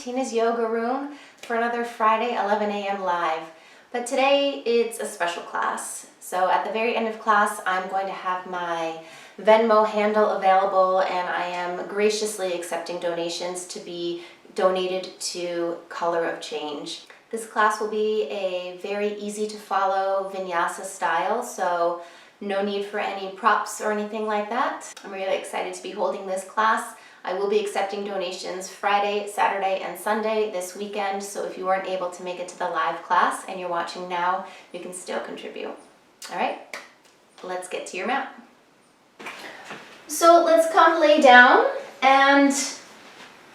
Tina's Yoga Room for another Friday 11 a.m. live. But today it's a special class. So at the very end of class, I'm going to have my Venmo handle available, and I am graciously accepting donations to be donated to Color of Change. This class will be a very easy to follow vinyasa style, so no need for any props or anything like that. I'm really excited to be holding this class. I will be accepting donations Friday, Saturday, and Sunday this weekend, so if you weren't able to make it to the live class and you're watching now, you can still contribute. All right, let's get to your mat. So let's come lay down and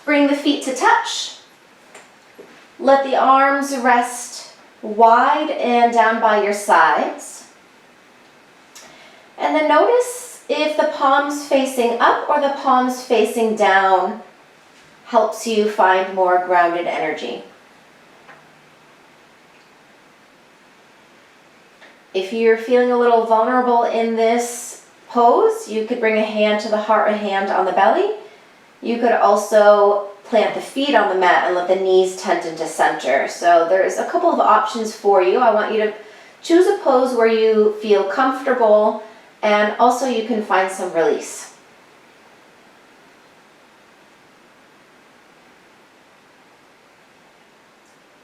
bring the feet to touch. Let the arms rest wide and down by your sides. And then notice if the palms facing up or the palms facing down helps you find more grounded energy. If you're feeling a little vulnerable in this pose, you could bring a hand to the heart, a hand on the belly. You could also plant the feet on the mat and let the knees tent into center. So there's a couple of options for you. I want you to choose a pose where you feel comfortable, and also you can find some release.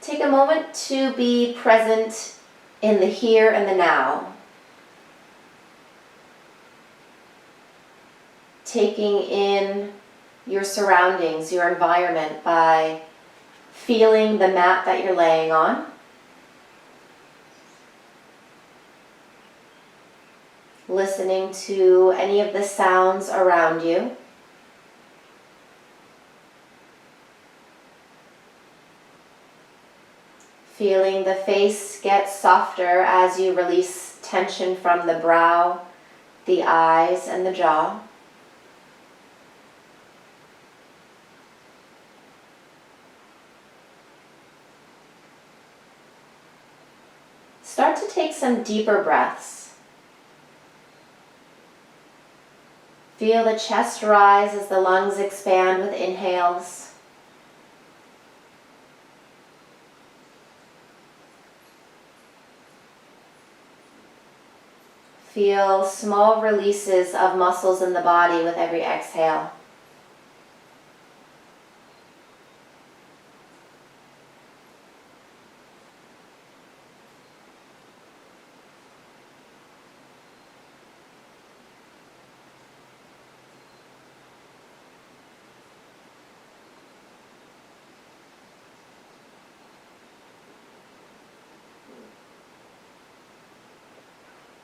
Take a moment to be present in the here and the now. Taking in your surroundings, your environment by feeling the mat that you're laying on. Listening to any of the sounds around you. Feeling the face get softer as you release tension from the brow, the eyes, and the jaw. Start to take some deeper breaths. Feel the chest rise as the lungs expand with inhales. Feel small releases of muscles in the body with every exhale.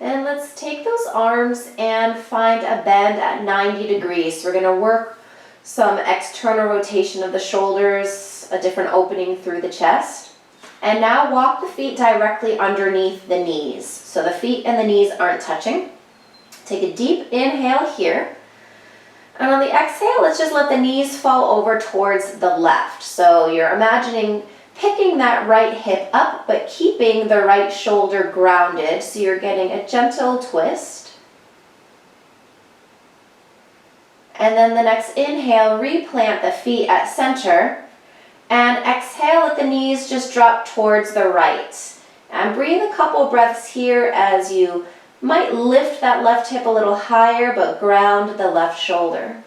And let's take those arms and find a bend at 90 degrees. So we're going to work some external rotation of the shoulders, a different opening through the chest. And now walk the feet directly underneath the knees. So the feet and the knees aren't touching. Take a deep inhale here. And on the exhale, let's just let the knees fall over towards the left. So you're imagining picking that right hip up, but keeping the right shoulder grounded, so you're getting a gentle twist. And then the next inhale, replant the feet at center, and exhale, let the knees just drop towards the right. And breathe a couple breaths here as you might lift that left hip a little higher, but ground the left shoulder.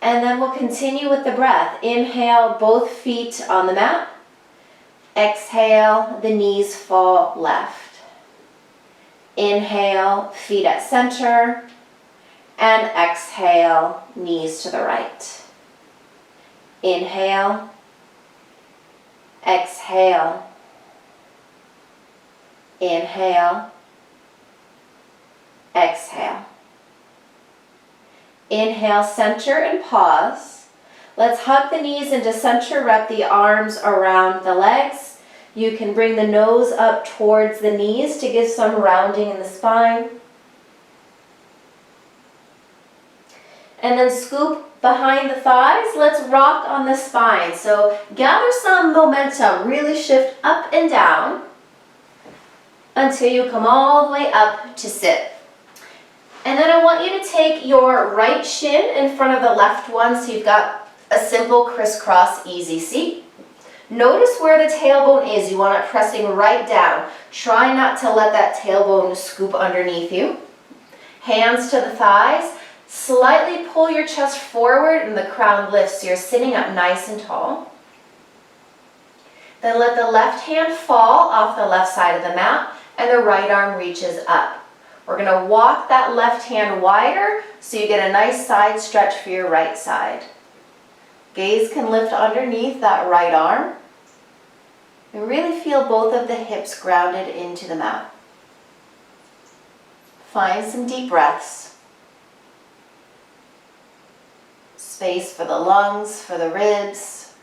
And then we'll continue with the breath. Inhale, both feet on the mat. Exhale, the knees fall left. Inhale, feet at center. And exhale, knees to the right. Inhale. Exhale. Inhale. Exhale. Inhale, center and pause. Let's hug the knees into center, wrap the arms around the legs. You can bring the nose up towards the knees to give some rounding in the spine. And then scoop behind the thighs. Let's rock on the spine. So gather some momentum, really shift up and down until you come all the way up to sit. And then I want you to take your right shin in front of the left one so you've got a simple crisscross easy seat. Notice where the tailbone is. You want it pressing right down. Try not to let that tailbone scoop underneath you. Hands to the thighs. Slightly pull your chest forward and the crown lifts so you're sitting up nice and tall. Then let the left hand fall off the left side of the mat and the right arm reaches up. We're going to walk that left hand wider so you get a nice side stretch for your right side. Gaze can lift underneath that right arm. And really feel both of the hips grounded into the mat. Find some deep breaths. Space for the lungs, for the ribs.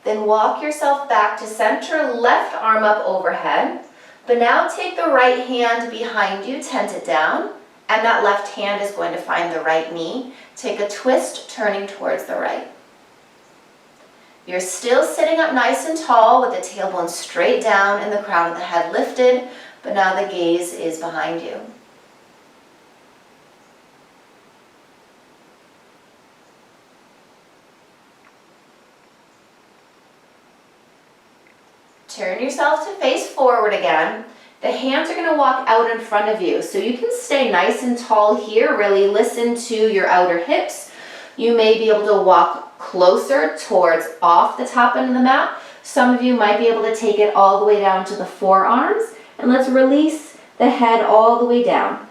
Then walk yourself back to center, left arm up overhead. But now take the right hand behind you, tent it down, and that left hand is going to find the right knee. Take a twist, turning towards the right. You're still sitting up nice and tall with the tailbone straight down and the crown of the head lifted, but now the gaze is behind you. Turn yourself to face forward again. The hands are going to walk out in front of you, so you can stay nice and tall here. Really listen to your outer hips. You may be able to walk closer towards off the top end of the mat. Some of you might be able to take it all the way down to the forearms. And let's release the head all the way down.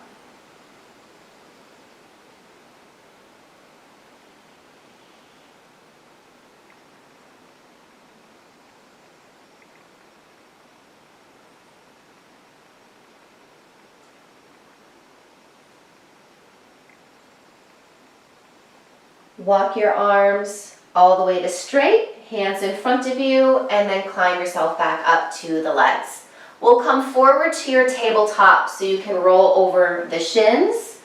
Walk your arms all the way to straight, hands in front of you, and then climb yourself back up to the legs. We'll come forward to your tabletop so you can roll over the shins.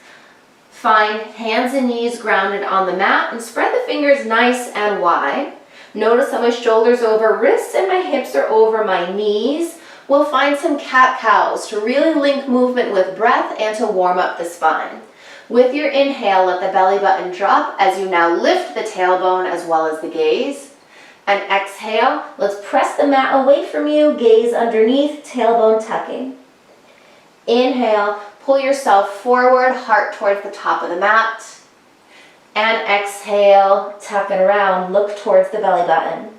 Find hands and knees grounded on the mat and spread the fingers nice and wide. Notice how my shoulders are over wrists and my hips are over my knees. We'll find some cat-cows to really link movement with breath and to warm up the spine. With your inhale, let the belly button drop as you now lift the tailbone as well as the gaze. And exhale, let's press the mat away from you, gaze underneath, tailbone tucking. Inhale, pull yourself forward, heart towards the top of the mat. And exhale, tuck it around, look towards the belly button.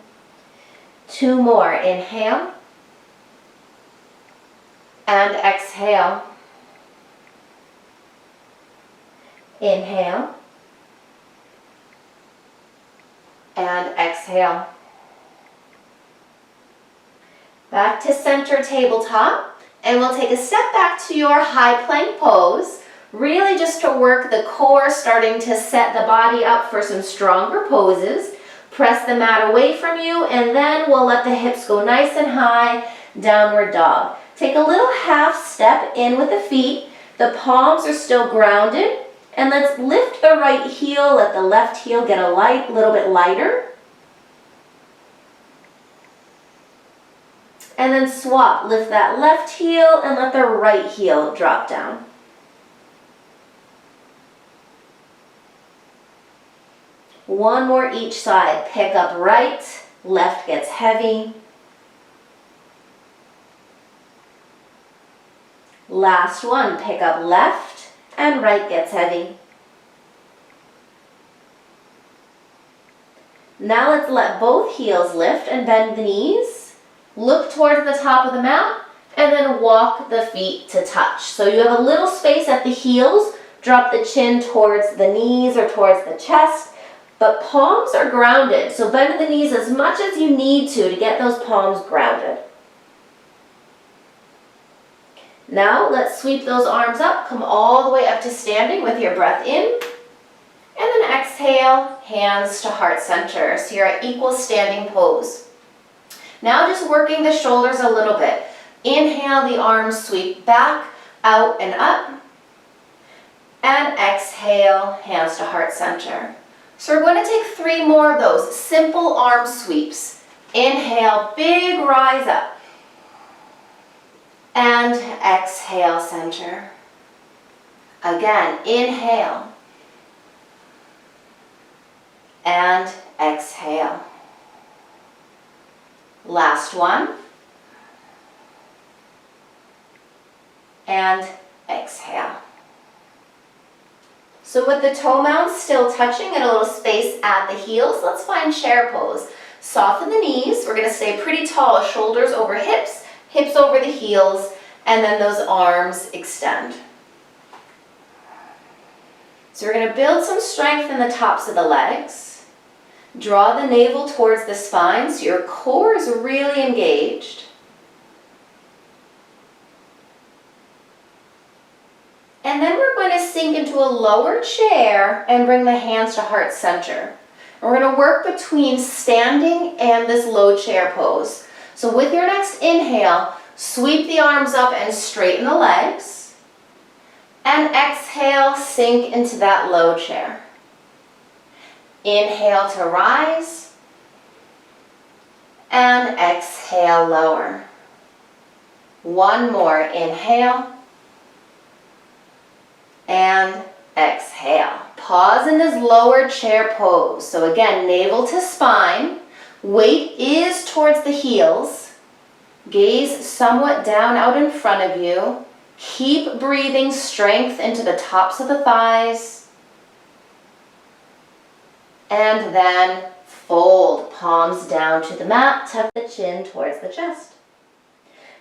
2 more, inhale. And exhale. Inhale. And exhale. Back to center tabletop, and we'll take a step back to your high plank pose. Really just to work the core, starting to set the body up for some stronger poses. Press the mat away from you, and then we'll let the hips go nice and high, downward dog. Take a little half step in with the feet. The palms are still grounded. And let's lift the right heel, let the left heel get a little bit lighter. And then swap, lift that left heel and let the right heel drop down. One more each side, pick up right, left gets heavy. Last one, pick up left. And right gets heavy. Now let's let both heels lift and bend the knees. Look towards the top of the mat and then walk the feet to touch. So you have a little space at the heels. Drop the chin towards the knees or towards the chest. But palms are grounded. So bend the knees as much as you need to get those palms grounded. Now let's sweep those arms up, come all the way up to standing with your breath in, and then exhale, hands to heart center. So you're at equal standing pose. Now just working the shoulders a little bit. Inhale, the arms sweep back, out and up, and exhale, hands to heart center. So we're going to take 3 more of those simple arm sweeps. Inhale, big rise up. And exhale, center. Again, inhale. And exhale. Last one. And exhale. So with the toe mounts still touching and a little space at the heels, let's find chair pose. Soften the knees. We're going to stay pretty tall, shoulders over hips, hips over the heels, and then those arms extend. So we're going to build some strength in the tops of the legs. Draw the navel towards the spine so your core is really engaged. And then we're going to sink into a lower chair and bring the hands to heart center. We're going to work between standing and this low chair pose. So with your next inhale, sweep the arms up and straighten the legs. And exhale, sink into that low chair. Inhale to rise. And exhale, lower. One more, inhale. And exhale. Pause in this lower chair pose. So again, navel to spine. Weight is towards the heels. Gaze somewhat down out in front of you. Keep breathing strength into the tops of the thighs. And then fold, palms down to the mat. Tuck the chin towards the chest.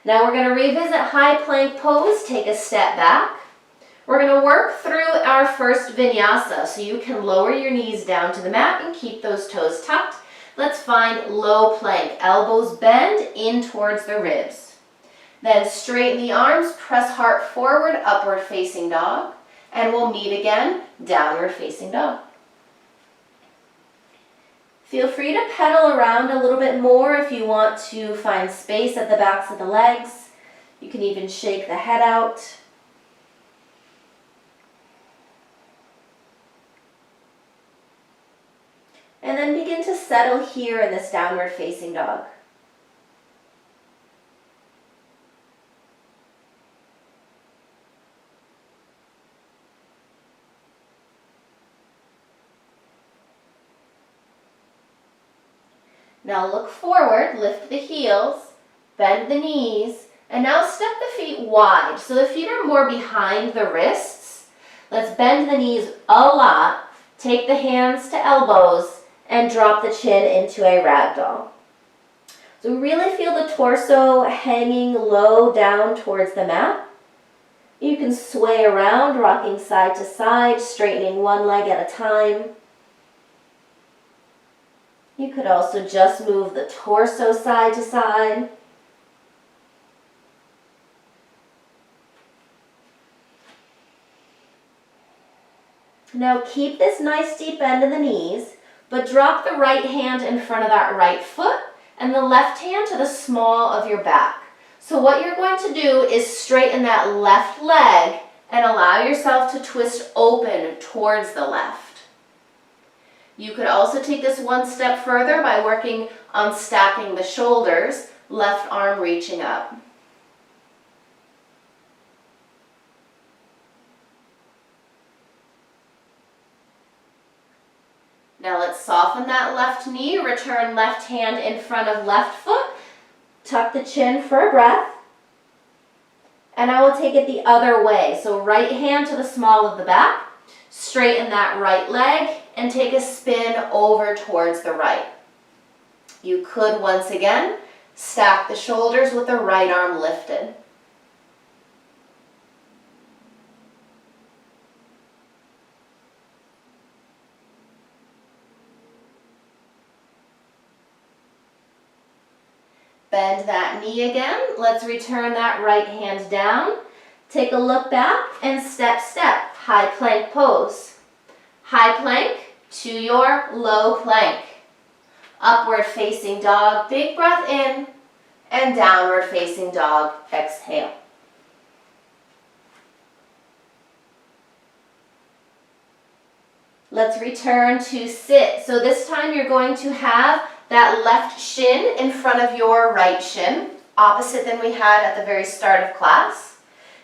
Now we're going to revisit high plank pose. Take a step back. We're going to work through our first vinyasa, so you can lower your knees down to the mat and keep those toes tucked. Let's find low plank. Elbows bend in towards the ribs. Then straighten the arms, press heart forward, upward facing dog. And we'll meet again, downward facing dog. Feel free to pedal around a little bit more if you want to find space at the backs of the legs. You can even shake the head out. And then begin to settle here in this downward facing dog. Now look forward, lift the heels, bend the knees, and now step the feet wide. So the feet are more behind the wrists. Let's bend the knees a lot. Take the hands to elbows and drop the chin into a ragdoll. So really feel the torso hanging low down towards the mat. You can sway around, rocking side to side, straightening one leg at a time. You could also just move the torso side to side. Now keep this nice deep bend in the knees, but drop the right hand in front of that right foot and the left hand to the small of your back. So what you're going to do is straighten that left leg and allow yourself to twist open towards the left. You could also take this one step further by working on stacking the shoulders, left arm reaching up. Now let's soften that left knee, return left hand in front of left foot, tuck the chin for a breath, and I will take it the other way. So right hand to the small of the back, straighten that right leg, and take a spin over towards the right. You could once again stack the shoulders with the right arm lifted. Bend that knee again. Let's return that right hand down. Take a look back and step, step. High plank pose. High plank to your low plank. Upward facing dog. Big breath in. And downward facing dog. Exhale. Let's return to sit. So this time you're going to have that left shin in front of your right shin, opposite than we had at the very start of class.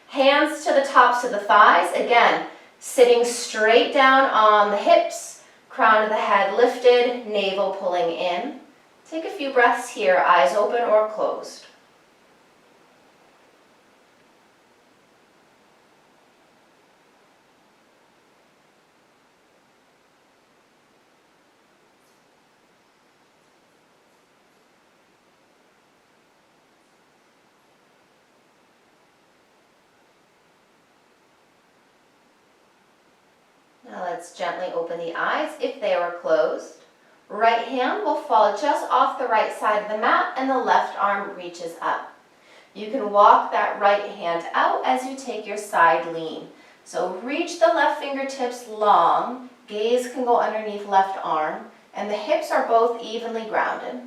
Hands to the tops of the thighs, again, sitting straight down on the hips, crown of the head lifted, navel pulling in. Take a few breaths here, eyes open or closed. Now let's gently open the eyes if they were closed. Right hand will fall just off the right side of the mat and the left arm reaches up. You can walk that right hand out as you take your side lean. So reach the left fingertips long, gaze can go underneath left arm, and the hips are both evenly grounded.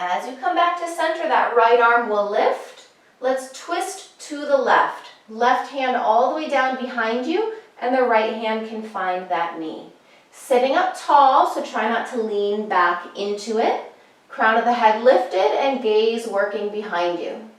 As you come back to center, that right arm will lift. Let's twist to the left. Left hand all the way down behind you, and the right hand can find that knee. Sitting up tall, so try not to lean back into it. Crown of the head lifted and gaze working behind you.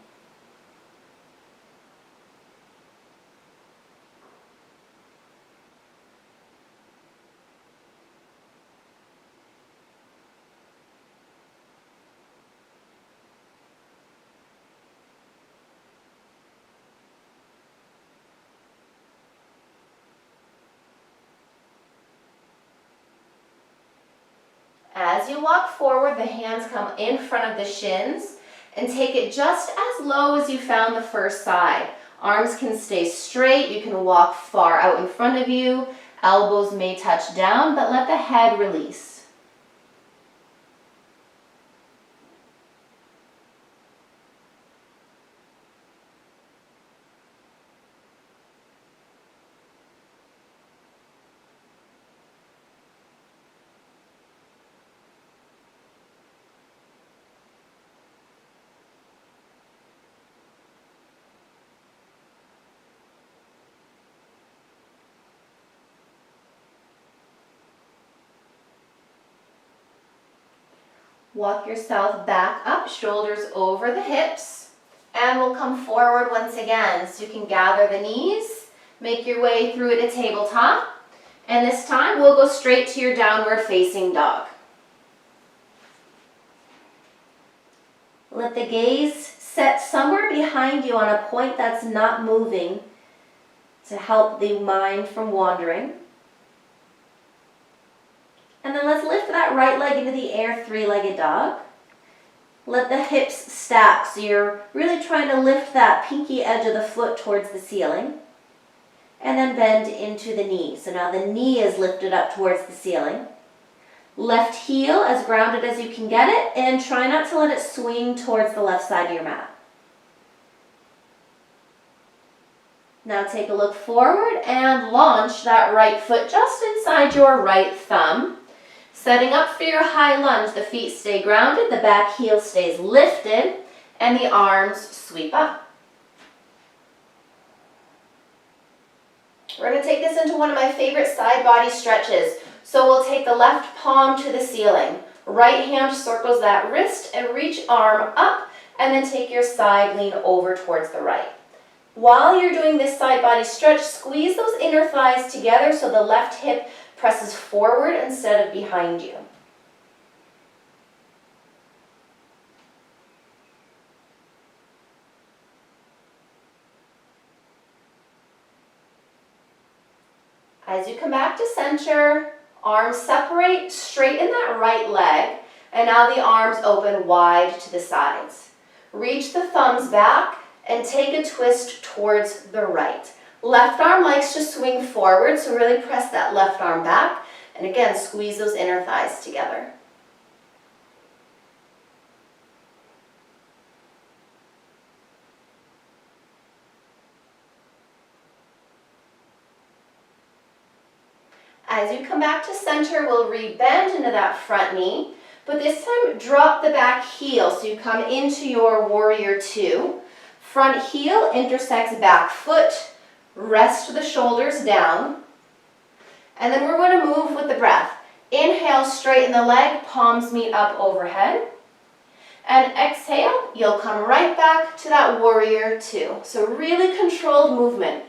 As you walk forward, the hands come in front of the shins and take it just as low as you found the first side. Arms can stay straight, you can walk far out in front of you, elbows may touch down, but let the head release. Walk yourself back up, shoulders over the hips, and we'll come forward once again. So you can gather the knees, make your way through it to tabletop, and this time we'll go straight to your downward facing dog. Let the gaze set somewhere behind you on a point that's not moving to help the mind from wandering. And then let's lift that right leg into the air, three-legged dog. Let the hips stack, so you're really trying to lift that pinky edge of the foot towards the ceiling. And then bend into the knee. So now the knee is lifted up towards the ceiling. Left heel as grounded as you can get it, and try not to let it swing towards the left side of your mat. Now take a look forward and launch that right foot just inside your right thumb. Setting up for your high lunge, the feet stay grounded, the back heel stays lifted, and the arms sweep up. We're going to take this into one of my favorite side body stretches. So we'll take the left palm to the ceiling. Right hand circles that wrist and reach arm up, and then take your side lean over towards the right. While you're doing this side body stretch, squeeze those inner thighs together so the left hip presses forward instead of behind you. As you come back to center, arms separate, straighten that right leg, and now the arms open wide to the sides. Reach the thumbs back and take a twist towards the right. Left arm likes to swing forward, so really press that left arm back. And again, squeeze those inner thighs together. As you come back to center, we'll re-bend into that front knee, but this time drop the back heel so you come into your warrior two. Front heel intersects back foot, rest the shoulders down, and then we're going to move with the breath. Inhale, straighten the leg, palms meet up overhead. And exhale, you'll come right back to that warrior two. So really controlled movement.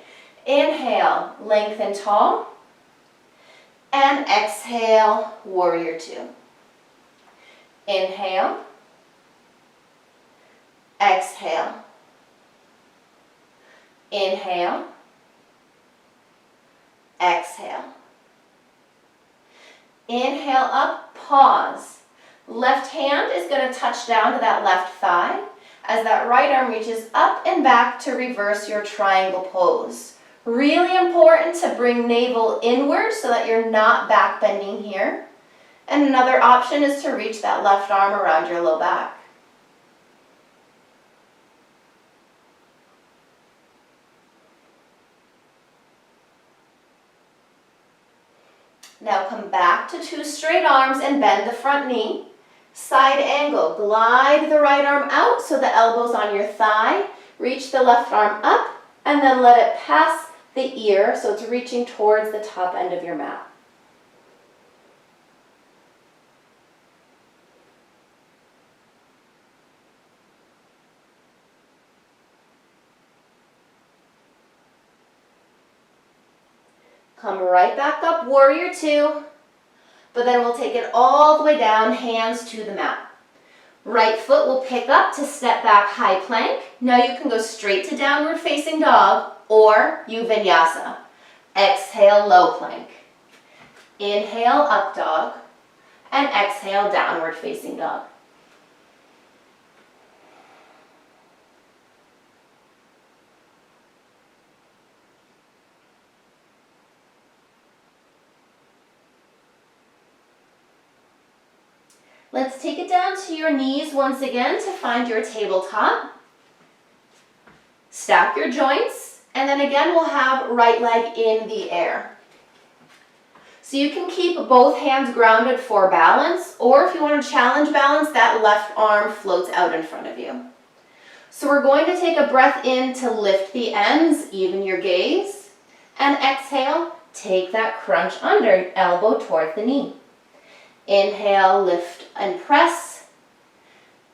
Inhale, lengthen tall. And exhale, warrior two. Inhale. Exhale. Inhale. Exhale. Inhale up, pause. Left hand is going to touch down to that left thigh as that right arm reaches up and back to reverse your triangle pose. Really important to bring navel inward so that you're not back bending here. And another option is to reach that left arm around your low back. Now come back to two straight arms and bend the front knee. Side angle, glide the right arm out so the elbow's on your thigh. Reach the left arm up and then let it pass the ear so it's reaching towards the top end of your mat. Come right back up, warrior two, but then we'll take it all the way down, hands to the mat. Right foot will pick up to step back high plank. Now you can go straight to downward facing dog or you vinyasa. Exhale, low plank. Inhale, up dog, and exhale, downward facing dog. Let's take it down to your knees once again to find your tabletop. Stack your joints, and then again we'll have right leg in the air. So you can keep both hands grounded for balance, or if you want to challenge balance, that left arm floats out in front of you. So we're going to take a breath in to lift the ends, even your gaze, and exhale, take that crunch under, elbow towards the knee. Inhale, lift and press,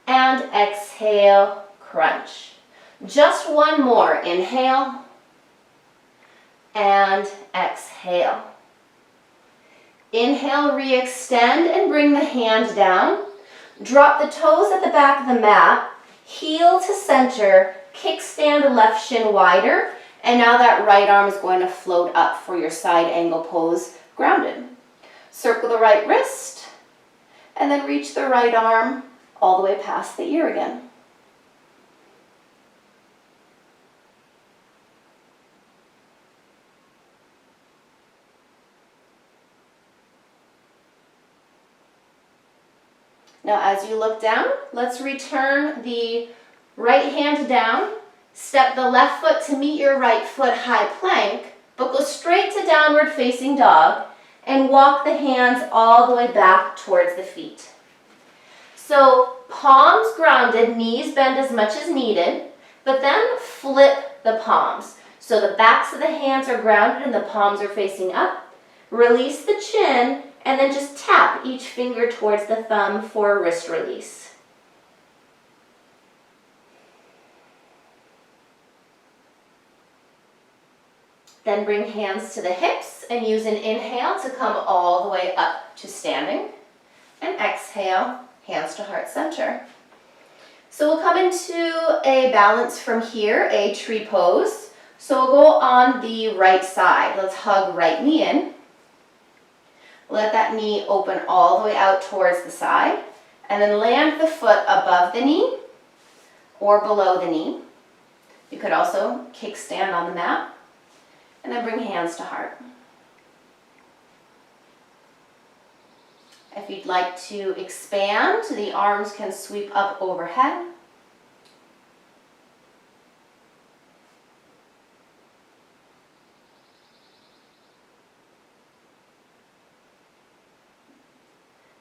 and exhale, crunch. Just one more. Inhale, and exhale. Inhale, re-extend and bring the hand down. Drop the toes at the back of the mat, heel to center, kickstand left shin wider, and now that right arm is going to float up for your side angle pose, grounded. Circle the right wrist, and then reach the right arm all the way past the ear again. Now as you look down, let's return the right hand down, step the left foot to meet your right foot high plank, but go straight to downward facing dog, and walk the hands all the way back towards the feet. So palms grounded, knees bend as much as needed, but then flip the palms. So the backs of the hands are grounded and the palms are facing up. Release the chin and then just tap each finger towards the thumb for a wrist release. Then bring hands to the hips and use an inhale to come all the way up to standing. And exhale, hands to heart center. So we'll come into a balance from here, a tree pose. So we'll go on the right side. Let's hug right knee in. Let that knee open all the way out towards the side. And then land the foot above the knee or below the knee. You could also kickstand on the mat. And then bring hands to heart. If you'd like to expand, the arms can sweep up overhead.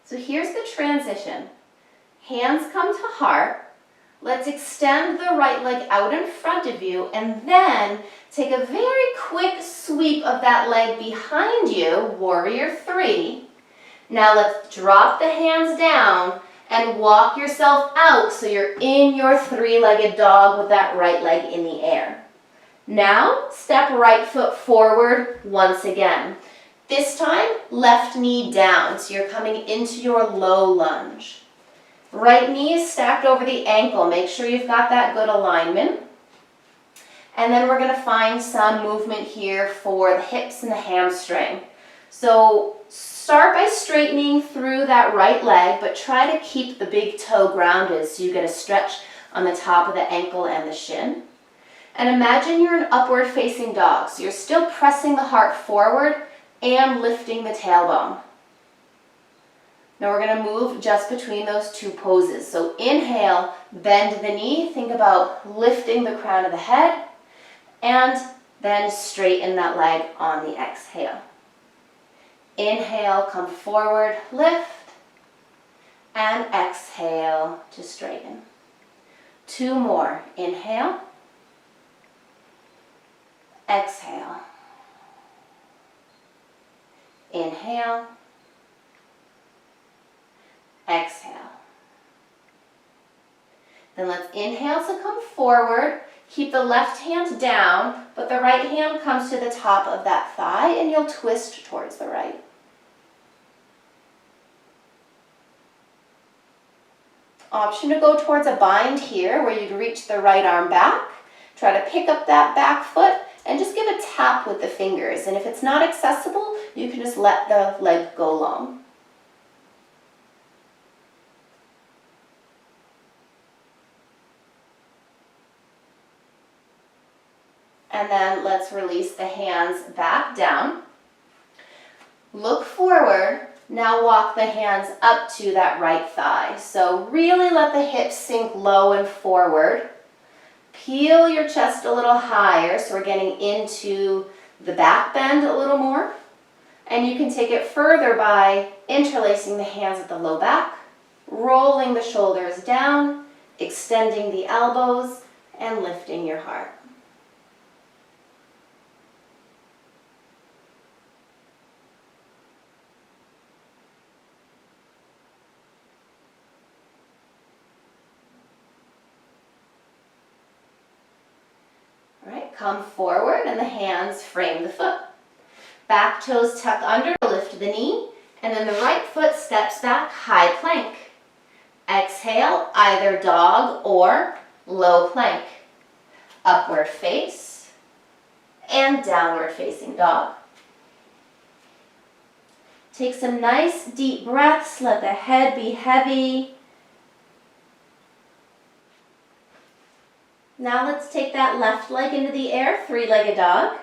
So here's the transition. Hands come to heart. Let's extend the right leg out in front of you and then take a very quick sweep of that leg behind you, warrior three. Now let's drop the hands down and walk yourself out so you're in your three-legged dog with that right leg in the air. Now, step right foot forward once again. This time, left knee down, so you're coming into your low lunge. Right knee is stacked over the ankle. Make sure you've got that good alignment. And then we're going to find some movement here for the hips and the hamstring. So start by straightening through that right leg, but try to keep the big toe grounded so you get a stretch on the top of the ankle and the shin. And imagine you're an upward facing dog. So you're still pressing the heart forward and lifting the tailbone. Now we're going to move just between those two poses. So inhale, bend the knee. Think about lifting the crown of the head. And then straighten that leg on the exhale. Inhale, come forward, lift. And exhale to straighten. Two more. Inhale. Exhale. Inhale. Exhale. Then let's inhale to come forward. Keep the left hand down, but the right hand comes to the top of that thigh and you'll twist towards the right. Option to go towards a bind here where you'd reach the right arm back. Try to pick up that back foot and just give a tap with the fingers. And if it's not accessible, you can just let the leg go long. And then let's release the hands back down. Look forward. Now walk the hands up to that right thigh. So really let the hips sink low and forward. Peel your chest a little higher so we're getting into the back bend a little more. And you can take it further by interlacing the hands at the low back, rolling the shoulders down, extending the elbows, and lifting your heart. All right, come forward and the hands frame the foot. Back toes tuck under, lift the knee, and then the right foot steps back, high plank. Exhale, either dog or low plank. Upward face and downward facing dog. Take some nice deep breaths, let the head be heavy. Now let's take that left leg into the air, three-legged dog.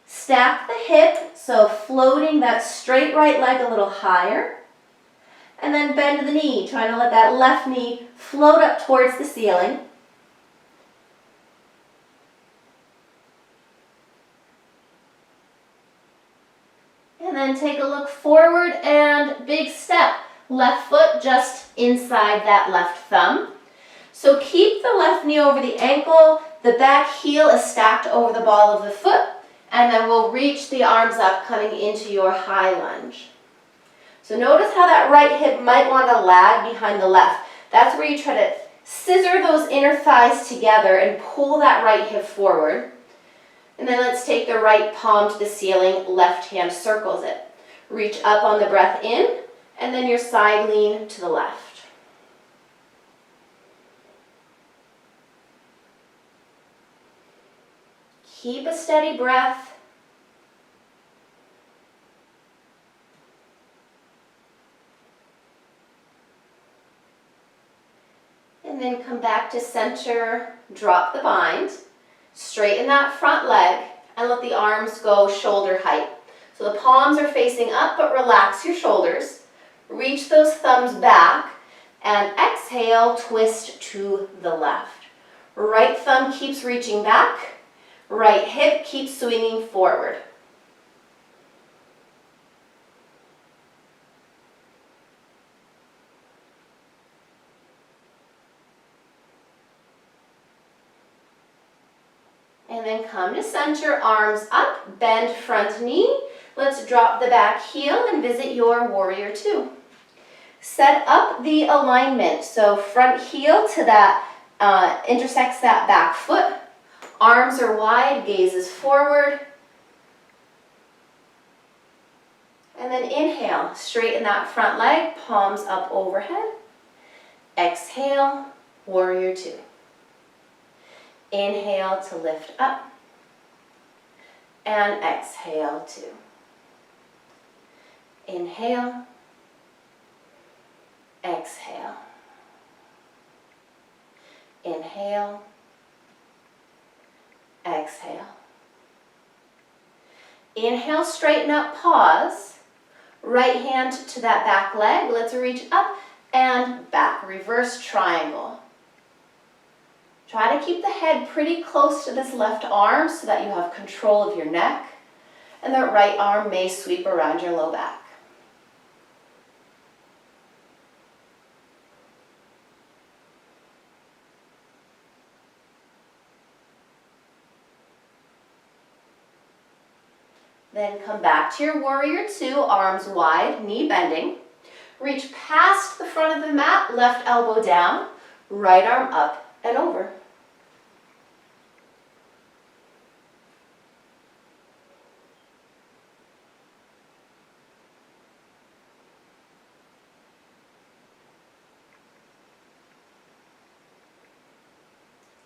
Stack the hip, so floating that straight right leg a little higher. And then bend the knee, trying to let that left knee float up towards the ceiling. And then take a look forward and big step. Left foot just inside that left thumb. So keep the left knee over the ankle, the back heel is stacked over the ball of the foot, and then we'll reach the arms up coming into your high lunge. So notice how that right hip might want to lag behind the left. That's where you try to scissor those inner thighs together and pull that right hip forward. And then let's take the right palm to the ceiling, left hand circles it. Reach up on the breath in, and then your side lean to the left. Keep a steady breath. And then come back to center, drop the bind, straighten that front leg, and let the arms go shoulder height. So the palms are facing up, but relax your shoulders. Reach those thumbs back, and exhale, twist to the left. Right thumb keeps reaching back. Right hip keeps swinging forward. And then come to center, arms up, bend front knee. Let's drop the back heel and visit your warrior two. Set up the alignment. So front heel to that, intersects that back foot. Arms are wide, gaze is forward. And then inhale, straighten that front leg, palms up overhead. Exhale, warrior two. Inhale to lift up. And exhale two. Inhale. Exhale. Inhale. Exhale. Inhale, straighten up, pause. Right hand to that back leg. Let's reach up and back. Reverse triangle. Try to keep the head pretty close to this left arm so that you have control of your neck. And the right arm may sweep around your low back. Then come back to your warrior two, arms wide, knee bending. Reach past the front of the mat, left elbow down, right arm up and over.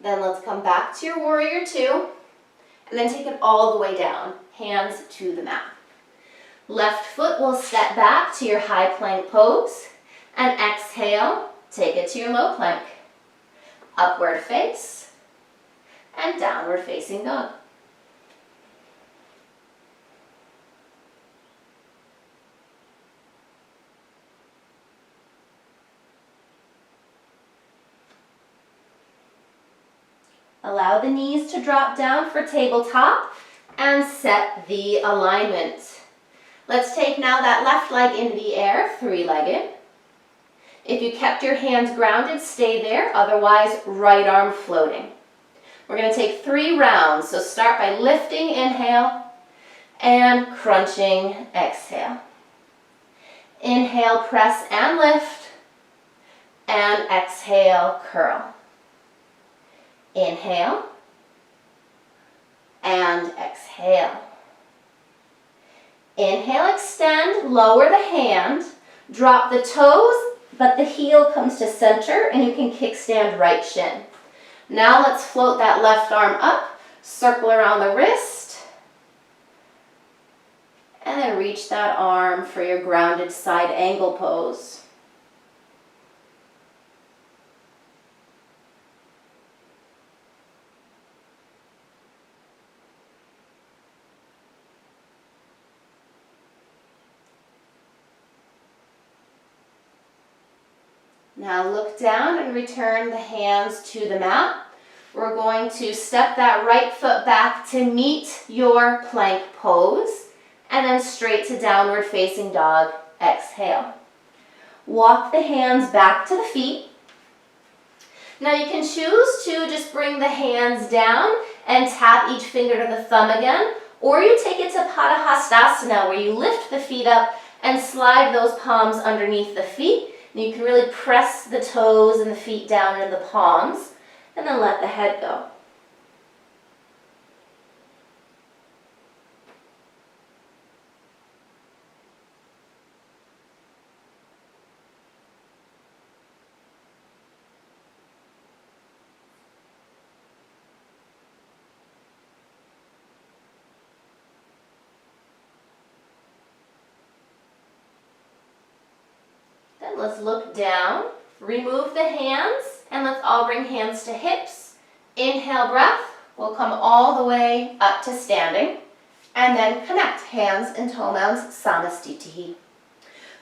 Then let's come back to your warrior two, and then take it all the way down, hands to the mat. Left foot will step back to your high plank pose, and exhale, take it to your low plank. Upward face, and downward facing dog. Allow the knees to drop down for tabletop and set the alignment. Let's take now that left leg into the air, three-legged. If you kept your hands grounded, stay there, otherwise right arm floating. We're going to take 3 rounds, so start by lifting, inhale, and crunching, exhale. Inhale, press and lift, and exhale, curl. Inhale, and exhale. Inhale, extend, lower the hand, drop the toes, but the heel comes to center, and you can kickstand right shin. Now let's float that left arm up, circle around the wrist, and then reach that arm for your grounded side angle pose. Now look down and return the hands to the mat. We're going to step that right foot back to meet your plank pose, and then straight to downward facing dog, exhale. Walk the hands back to the feet. Now you can choose to just bring the hands down and tap each finger to the thumb again, or you take it to Padahastasana, where you lift the feet up and slide those palms underneath the feet. And you can really press the toes and the feet down into the palms, and then let the head go. Then let's look down, remove the hands, and let's all bring hands to hips. Inhale, breath. We'll come all the way up to standing, and then connect hands and toe mounds, Samastitihi.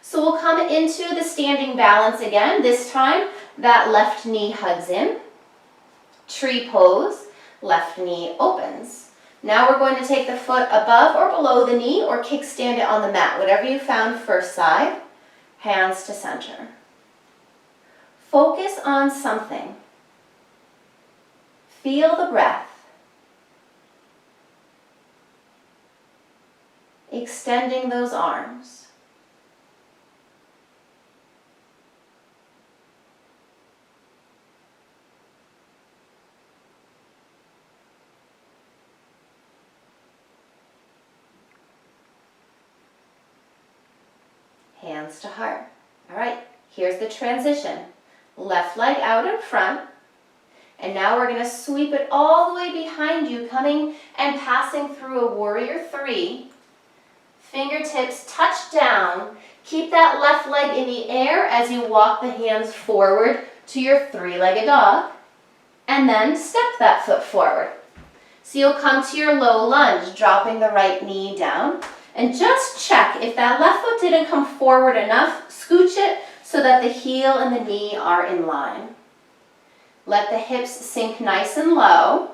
So we'll come into the standing balance again. This time, that left knee hugs in. Tree pose, left knee opens. Now we're going to take the foot above or below the knee, or kickstand it on the mat, whatever you found first side. Hands to center. Focus on something. Feel the breath. extending those arms. Hands to heart. All right, here's the transition. Left leg out in front. And now we're going to sweep it all the way behind you, coming and passing through a warrior three. Fingertips touch down. Keep that left leg in the air as you walk the hands forward to your three-legged dog. And then step that foot forward. So you'll come to your low lunge, dropping the right knee down. And just check if that left foot didn't come forward enough, scooch it so that the heel and the knee are in line. Let the hips sink nice and low.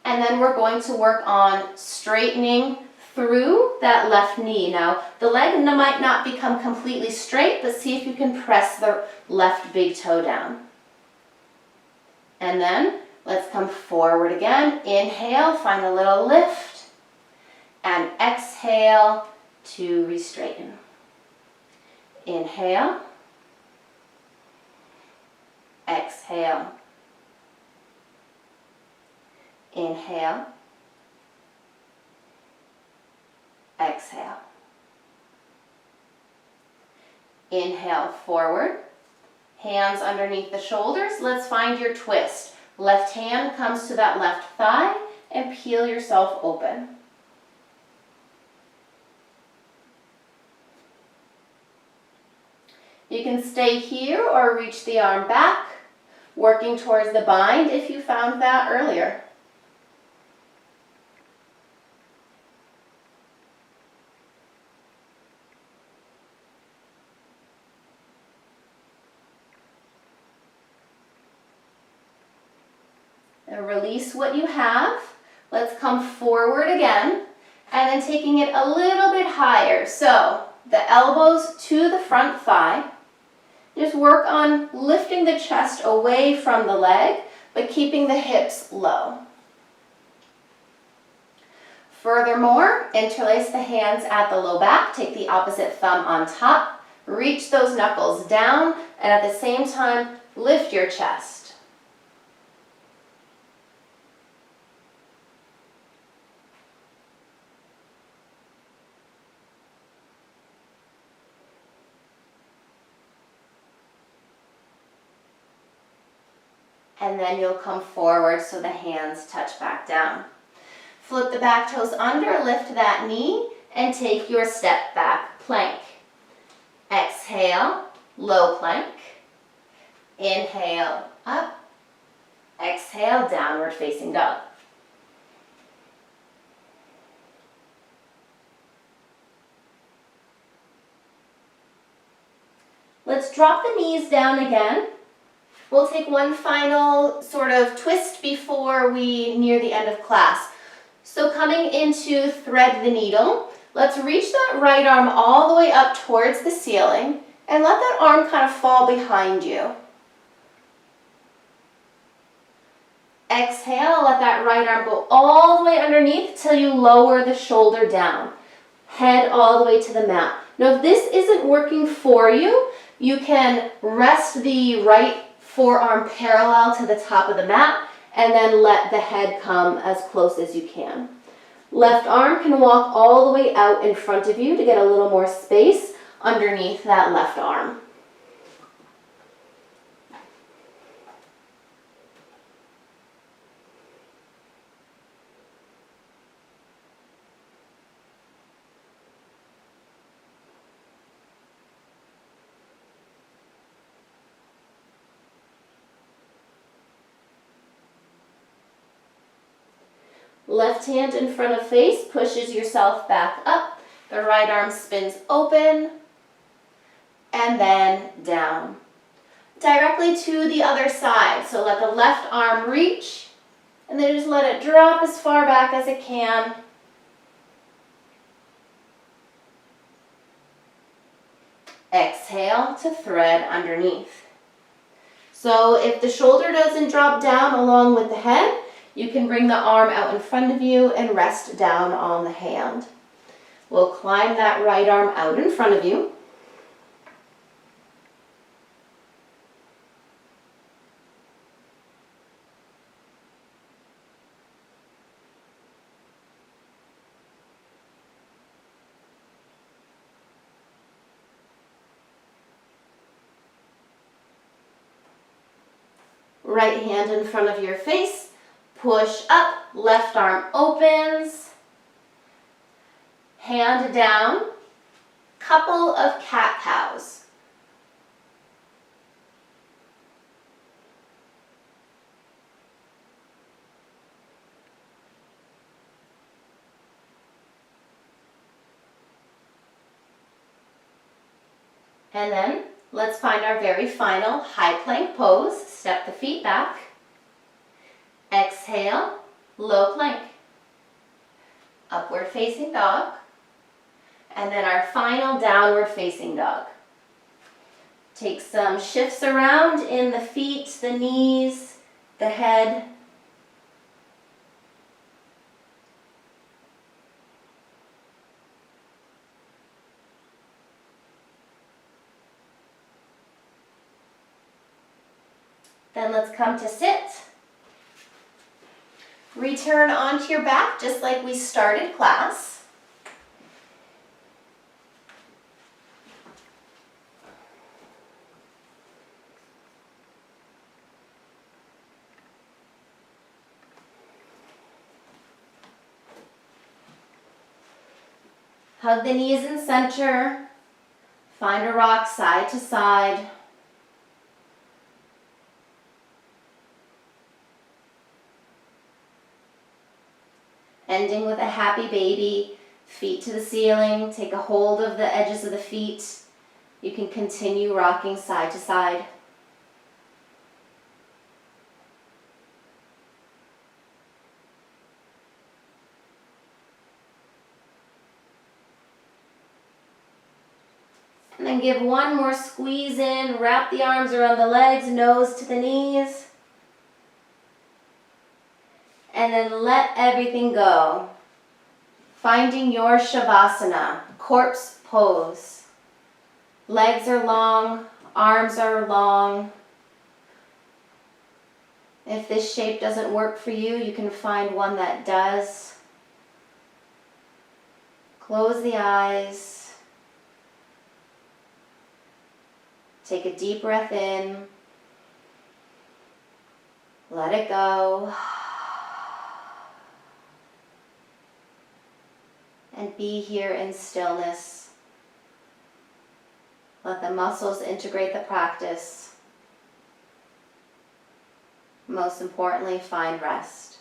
And then we're going to work on straightening through that left knee. Now, the leg might not become completely straight, but see if you can press the left big toe down. And then let's come forward again. Inhale, find a little lift. And exhale to re-straighten. Inhale. Exhale. Inhale. Exhale. Inhale forward. Hands underneath the shoulders. Let's find your twist. Left hand comes to that left thigh and peel yourself open. You can stay here or reach the arm back, working towards the bind if you found that earlier. And release what you have. Let's come forward again, and then taking it a little bit higher. So the elbows to the front thigh. Just work on lifting the chest away from the leg, but keeping the hips low. Furthermore, interlace the hands at the low back. Take the opposite thumb on top. Reach those knuckles down, and at the same time, lift your chest. And then you'll come forward so the hands touch back down. Flip the back toes under, lift that knee, and take your step back plank. Exhale, low plank. Inhale, up. Exhale, downward facing dog. Let's drop the knees down again. We'll take one final sort of twist before we near the end of class. So coming into thread the needle, let's reach that right arm all the way up towards the ceiling and let that arm kind of fall behind you. Exhale, let that right arm go all the way underneath till you lower the shoulder down. Head all the way to the mat. Now if this isn't working for you, you can rest the right forearm parallel to the top of the mat and then let the head come as close as you can. Left arm can walk all the way out in front of you to get a little more space underneath that left arm. Left hand in front of face pushes yourself back up. The right arm spins open and then down. Directly to the other side. So let the left arm reach and then just let it drop as far back as it can. Exhale to thread underneath. So if the shoulder doesn't drop down along with the head, You can bring the arm out in front of you and rest down on the hand. We'll climb that right arm out in front of you. Right hand in front of your face, push up, left arm opens, hand down, couple of cat-cows. And then let's find our very final high plank pose. Step the feet back. Exhale, low plank. Upward facing dog. And then our final downward facing dog. Take some shifts around in the feet, the knees, the head. Then let's come to sit. Return onto your back just like we started class. Hug the knees in center. Find a rock side to side. Ending with a happy baby, feet to the ceiling. Take a hold of the edges of the feet. You can continue rocking side to side. And then give one more squeeze in, wrap the arms around the legs, nose to the knees. And then let everything go. Finding your Shavasana, corpse pose. Legs are long, arms are long. If this shape doesn't work for you, you can find one that does. Close the eyes. Take a deep breath in. Let it go. And be here in stillness. Let the muscles integrate the practice. Most importantly, find rest.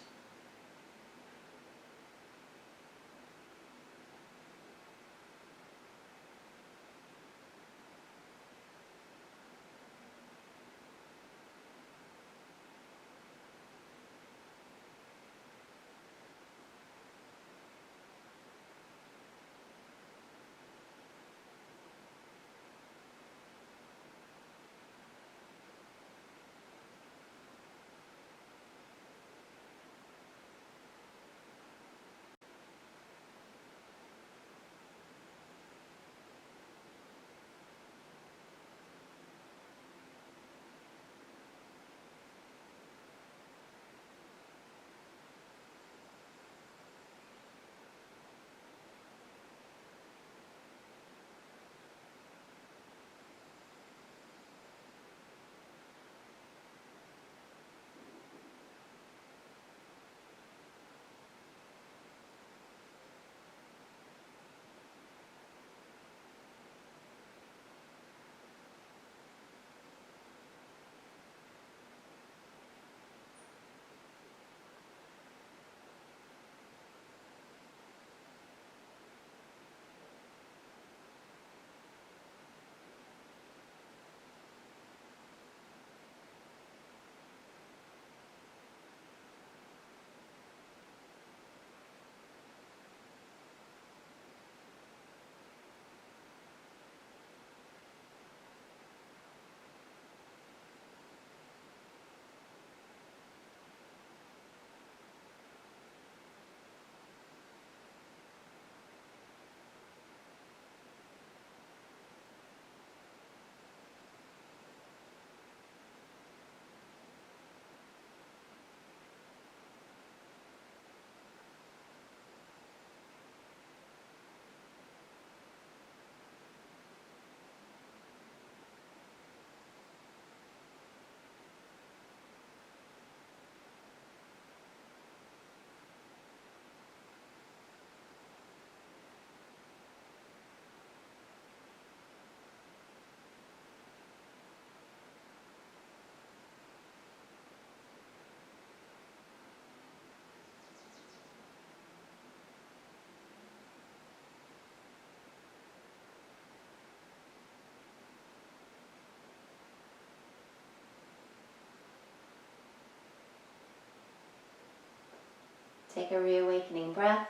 Take a reawakening breath.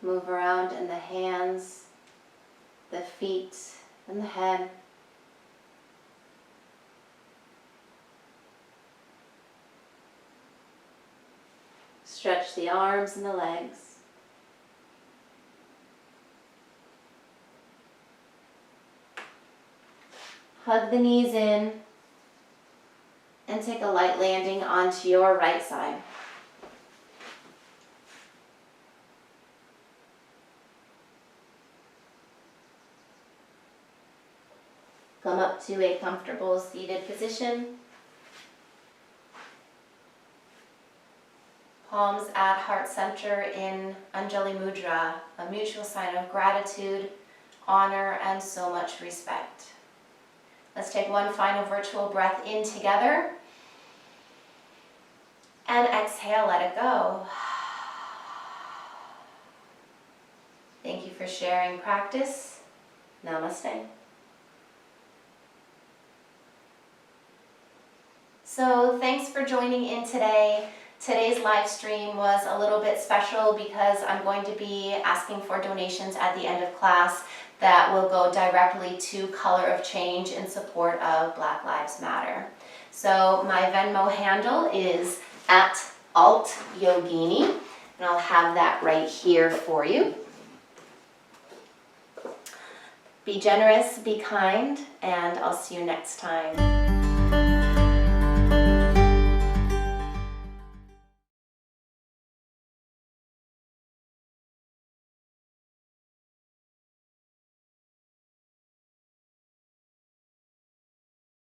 Move around in the hands, the feet, and the head. Stretch the arms and the legs. Hug the knees in and take a light landing onto your right side. Come up to a comfortable seated position. Palms at heart center in Anjali Mudra, a mutual sign of gratitude, honor, and so much respect. Let's take one final virtual breath in together. And exhale, let it go. Thank you for sharing practice. Namaste. So thanks for joining in today. Today's live stream was a little bit special because I'm going to be asking for donations at the end of class that will go directly to Color of Change in support of Black Lives Matter. So my Venmo handle is @altyogini, and I'll have that right here for you. Be generous, be kind, and I'll see you next time.